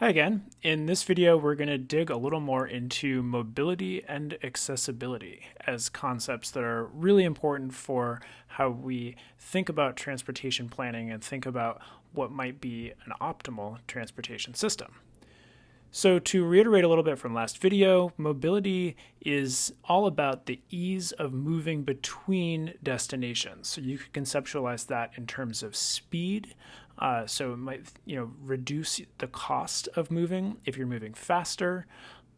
Hi again. In this video, we're going to dig a little more into mobility and accessibility as concepts that are really important for how we think about transportation planning and think about what might be an optimal transportation system. So to reiterate a little bit from last video, mobility is all about the ease of moving between destinations. So you could conceptualize that in terms of speed. So it might, reduce the cost of moving if you're moving faster.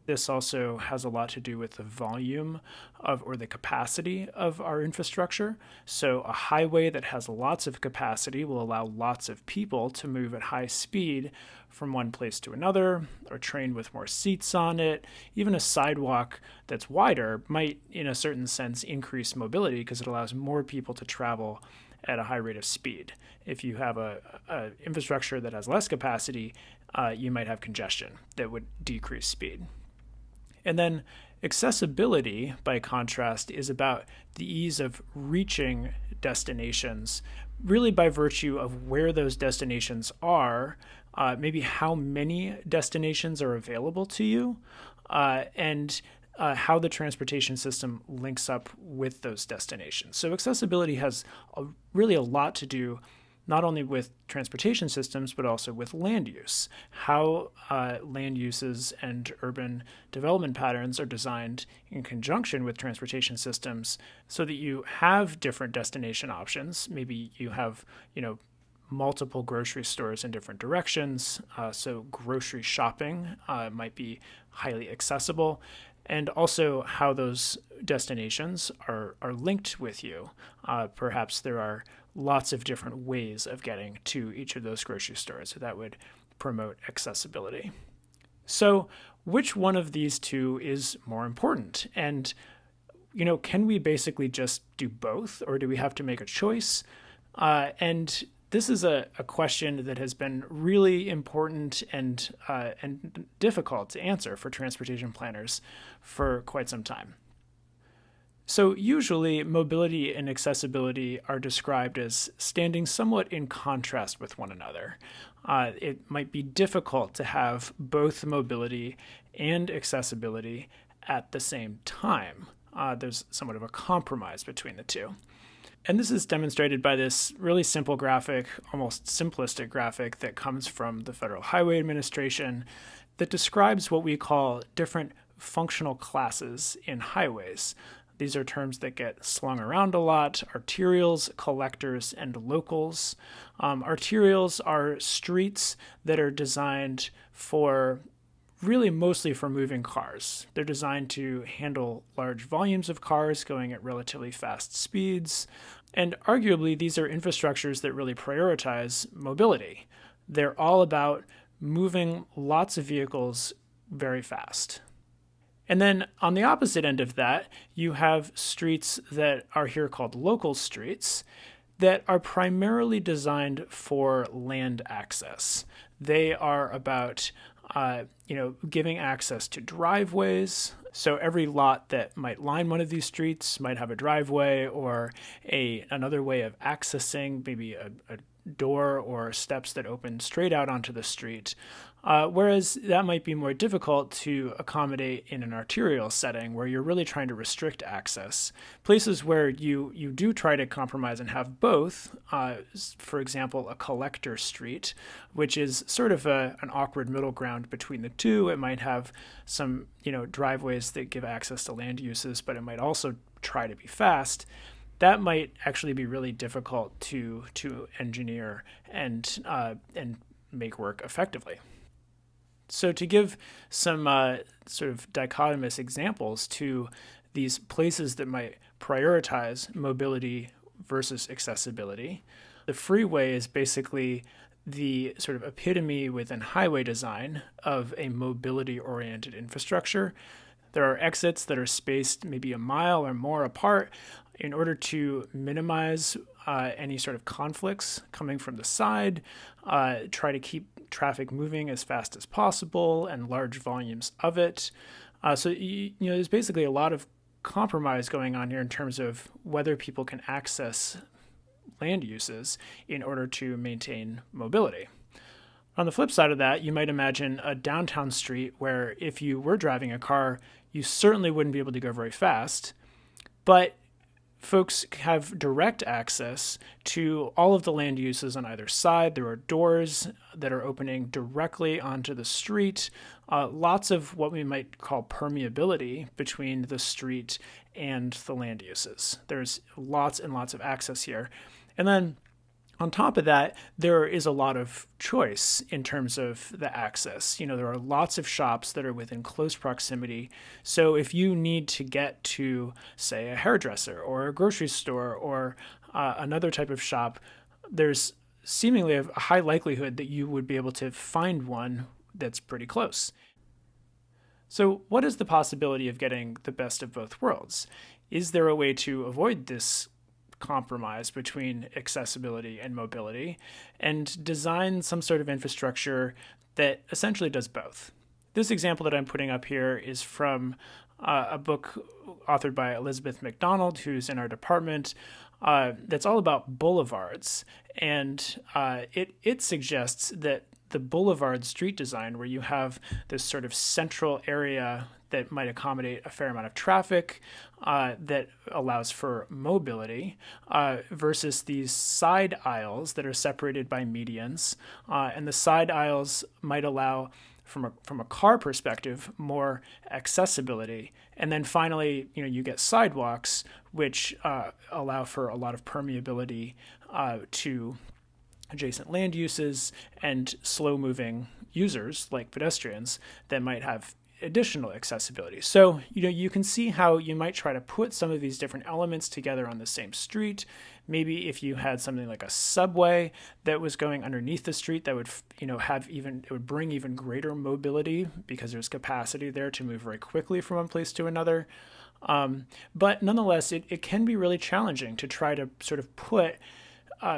This also has a lot to do with the volume of or the capacity of our infrastructure. So a highway that has lots of capacity will allow lots of people to move at high speed from one place to another, or train with more seats on it. Even a sidewalk that's wider might, in a certain sense, increase mobility because it allows more people to travel at a high rate of speed. If you have a infrastructure that has less capacity, you might have congestion that would decrease speed. And then accessibility, by contrast, is about the ease of reaching destinations, really by virtue of where those destinations are, maybe how many destinations are available to you, and how the transportation system links up with those destinations. So accessibility has really a lot to do not only with transportation systems, but also with land use. How land uses and urban development patterns are designed in conjunction with transportation systems so that you have different destination options. Maybe you have, multiple grocery stores in different directions. So grocery shopping might be highly accessible. And also how those destinations are linked with you. Perhaps there are lots of different ways of getting to each of those grocery stores, so that would promote accessibility. So which one of these two is more important? And, can we basically just do both, or do we have to make a choice? And this is a question that has been really important and difficult to answer for transportation planners for quite some time. So usually mobility and accessibility are described as standing somewhat in contrast with one another. It might be difficult to have both mobility and accessibility at the same time. There's somewhat of a compromise between the two. And this is demonstrated by this really simple graphic, almost simplistic graphic that comes from the Federal Highway Administration that describes what we call different functional classes in highways. These are terms that get slung around a lot: arterials, collectors, and locals. Arterials are streets that are designed for really mostly for moving cars. They're designed to handle large volumes of cars going at relatively fast speeds. And arguably, these are infrastructures that really prioritize mobility. They're all about moving lots of vehicles very fast. And then on the opposite end of that, you have streets that are here called local streets that are primarily designed for land access. They are about giving access to driveways. So every lot that might line one of these streets might have a driveway or another way of accessing, maybe a door or steps that open straight out onto the street. Whereas that might be more difficult to accommodate in an arterial setting where you're really trying to restrict access. Places where you do try to compromise and have both, for example, a collector street, which is sort of an awkward middle ground between the two. It might have some, driveways that give access to land uses, but it might also try to be fast. That might actually be really difficult to engineer and make work effectively. So to give some sort of dichotomous examples to these places that might prioritize mobility versus accessibility, the freeway is basically the sort of epitome within highway design of a mobility-oriented infrastructure. There are exits that are spaced maybe a mile or more apart in order to minimize any sort of conflicts coming from the side, try to keep traffic moving as fast as possible and large volumes of it. So there's basically a lot of compromise going on here in terms of whether people can access land uses in order to maintain mobility. On the flip side of that, you might imagine a downtown street where if you were driving a car, you certainly wouldn't be able to go very fast, but folks have direct access to all of the land uses on either side. There are doors that are opening directly onto the street. Lots of what we might call permeability between the street and the land uses. There's lots and lots of access here. And then on top of that, there is a lot of choice in terms of the access. There are lots of shops that are within close proximity. So if you need to get to, say, a hairdresser or a grocery store or another type of shop, there's seemingly a high likelihood that you would be able to find one that's pretty close. So what is the possibility of getting the best of both worlds? Is there a way to avoid this compromise between accessibility and mobility and design some sort of infrastructure that essentially does both? This example that I'm putting up here is from a book authored by Elizabeth McDonald, who's in our department, that's all about boulevards. And it suggests that the boulevard street design, where you have this sort of central area that might accommodate a fair amount of traffic, that allows for mobility, versus these side aisles that are separated by medians. And the side aisles might allow, from a car perspective, more accessibility. And then finally, you get sidewalks, which allow for a lot of permeability to adjacent land uses and slow-moving users like pedestrians that might have additional accessibility. So, you can see how you might try to put some of these different elements together on the same street. Maybe if you had something like a subway that was going underneath the street, that would, it would bring even greater mobility because there's capacity there to move very quickly from one place to another. But nonetheless, it can be really challenging to try to sort of put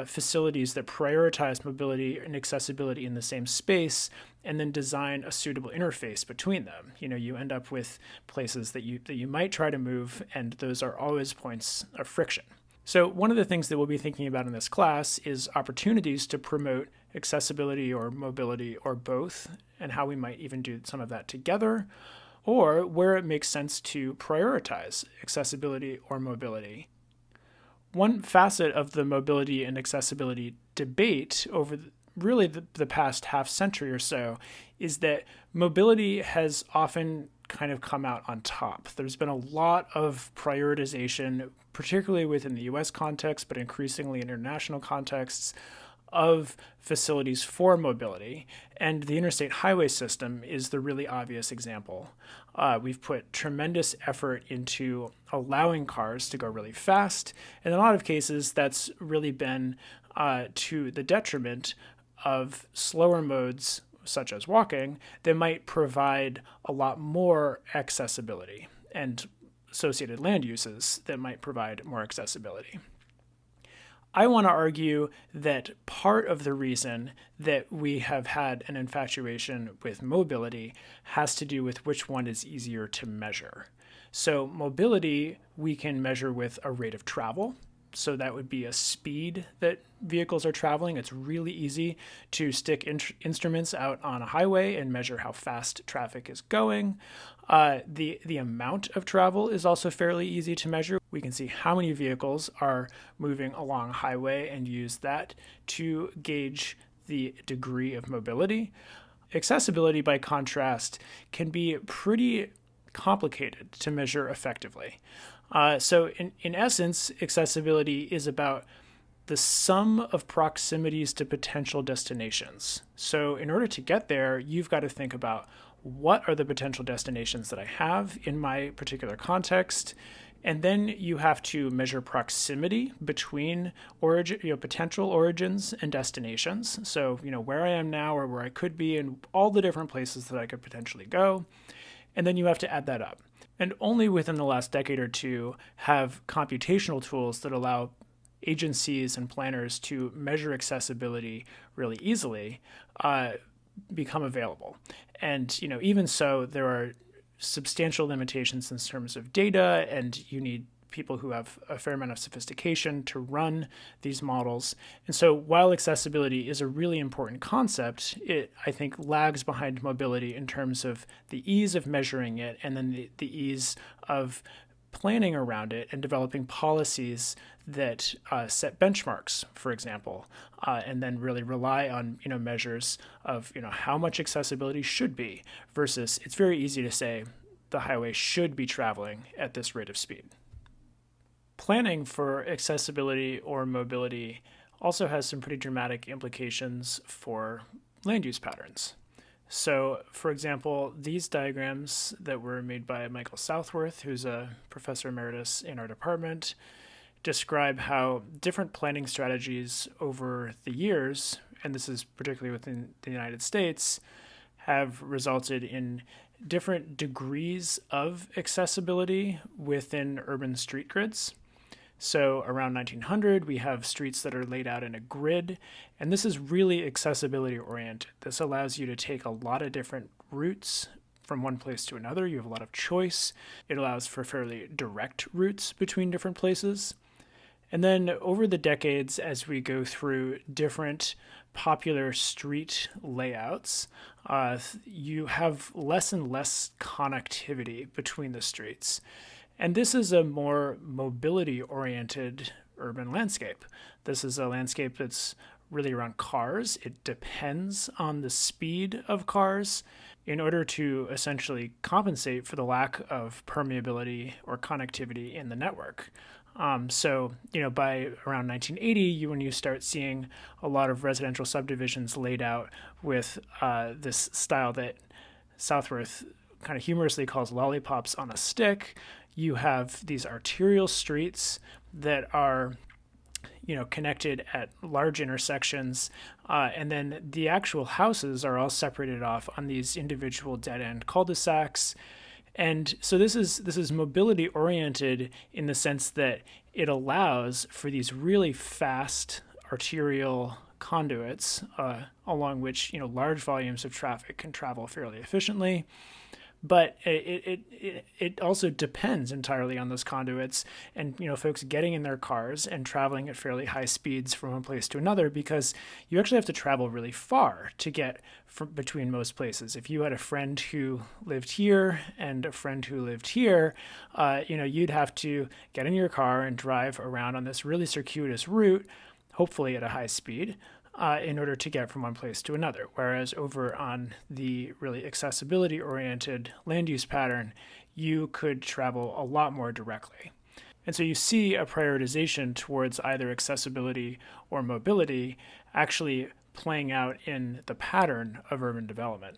facilities that prioritize mobility and accessibility in the same space, and then design a suitable interface between them. You end up with places that you might try to move, and those are always points of friction. So one of the things that we'll be thinking about in this class is opportunities to promote accessibility or mobility or both, and how we might even do some of that together, or where it makes sense to prioritize accessibility or mobility. One facet of the mobility and accessibility debate over really the past half century or so is that mobility has often kind of come out on top. There's been a lot of prioritization, particularly within the US context, but increasingly in international contexts, of facilities for mobility, and the interstate highway system is the really obvious example. We've put tremendous effort into allowing cars to go really fast, and in a lot of cases that's really been to the detriment of slower modes such as walking that might provide a lot more accessibility, and associated land uses that might provide more accessibility. I want to argue that part of the reason that we have had an infatuation with mobility has to do with which one is easier to measure. So mobility we can measure with a rate of travel. So that would be a speed that vehicles are traveling. It's really easy to stick instruments out on a highway and measure how fast traffic is going. The amount of travel is also fairly easy to measure. We can see how many vehicles are moving along a highway and use that to gauge the degree of mobility. Accessibility, by contrast, can be pretty complicated to measure effectively. So in essence, accessibility is about the sum of proximities to potential destinations. So in order to get there, you've got to think about what are the potential destinations that I have in my particular context. And then you have to measure proximity between potential origins and destinations. So, where I am now or where I could be and all the different places that I could potentially go. And then you have to add that up. And only within the last decade or two have computational tools that allow agencies and planners to measure accessibility really easily become available. And, even so, there are substantial limitations in terms of data, and you need people who have a fair amount of sophistication to run these models. And so while accessibility is a really important concept, it, I think, lags behind mobility in terms of the ease of measuring it and then the ease of planning around it and developing policies that set benchmarks, for example, and then really rely on measures of how much accessibility should be versus it's very easy to say the highway should be traveling at this rate of speed. Planning for accessibility or mobility also has some pretty dramatic implications for land use patterns. So, for example, these diagrams that were made by Michael Southworth, who's a professor emeritus in our department, describe how different planning strategies over the years, and this is particularly within the United States, have resulted in different degrees of accessibility within urban street grids. So around 1900, we have streets that are laid out in a grid, and this is really accessibility oriented. This allows you to take a lot of different routes from one place to another. You have a lot of choice. It allows for fairly direct routes between different places. And then over the decades, as we go through different popular street layouts, you have less and less connectivity between the streets. And this is a more mobility-oriented urban landscape. This is a landscape that's really around cars. It depends on the speed of cars in order to essentially compensate for the lack of permeability or connectivity in the network. So, by around 1980, when you start seeing a lot of residential subdivisions laid out with this style that Southworth kind of humorously calls lollipops on a stick, you have these arterial streets that are connected at large intersections, and then the actual houses are all separated off on these individual dead-end cul-de-sacs. And so this is mobility oriented in the sense that it allows for these really fast arterial conduits along which large volumes of traffic can travel fairly efficiently. But it also depends entirely on those conduits and folks getting in their cars and traveling at fairly high speeds from one place to another, because you actually have to travel really far to get from between most places. If you had a friend who lived here and a friend who lived here, you'd have to get in your car and drive around on this really circuitous route, hopefully at a high speed, in order to get from one place to another. Whereas over on the really accessibility-oriented land use pattern, you could travel a lot more directly. And so you see a prioritization towards either accessibility or mobility actually playing out in the pattern of urban development.